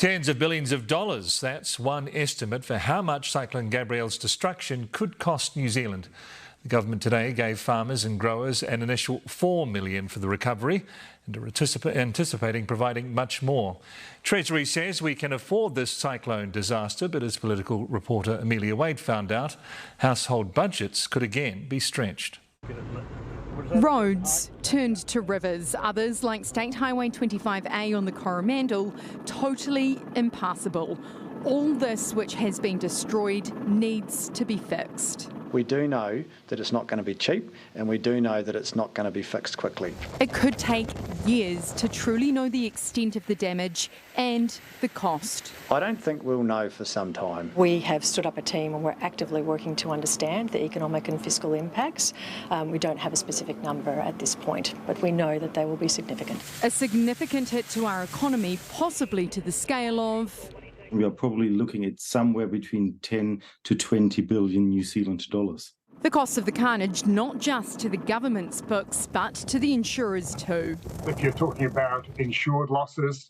Tens of billions of dollars, that's one estimate for how much Cyclone Gabrielle's destruction could cost New Zealand. The government today gave farmers and growers an initial $4 million for the recovery and are anticipating providing much more. Treasury says we can afford this cyclone disaster, but as political reporter Amelia Wade found out, household budgets could again be stretched. Roads turned to rivers, others like State Highway 25A on the Coromandel, totally impassable. All this which has been destroyed needs to be fixed. We do know that it's not going to be cheap, and we do know that it's not going to be fixed quickly. It could take years to truly know the extent of the damage and the cost. I don't think we'll know for some time. We have stood up a team and we're actively working to understand the economic and fiscal impacts. We don't have a specific number at this point, but we know that they will be significant. A significant hit to our economy, possibly to the scale of... We are probably looking at somewhere between 10 to 20 billion New Zealand dollars. The cost of the carnage not just to the government's books, but to the insurers too. If you're talking about insured losses,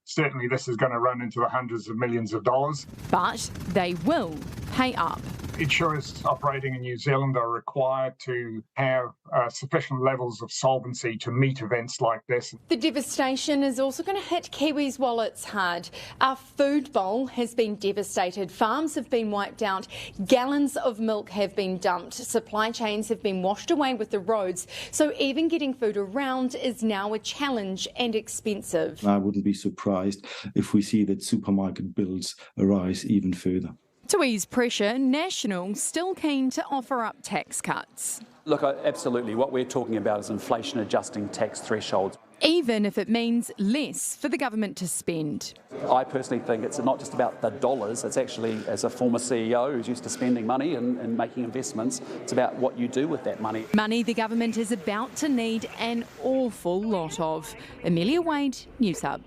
certainly this is going to run into the hundreds of millions of dollars. But they will pay up. Insurers operating in New Zealand are required to have sufficient levels of solvency to meet events like this. The devastation is also going to hit Kiwis' wallets hard. Our food bowl has been devastated. Farms have been wiped out. Gallons of milk have been dumped. Supply chains have been washed away with the roads. So even getting food around is now a challenge and expensive. I wouldn't be surprised if we see that supermarket bills rise even further. To ease pressure, National still keen to offer up tax cuts. Look, absolutely. What we're talking about is inflation-adjusting tax thresholds. Even if it means less for the government to spend. I personally think it's not just about the dollars. It's actually, as a former CEO who's used to spending money and making investments, it's about what you do with that money. Money the government is about to need an awful lot of. Amelia Wade, News Hub.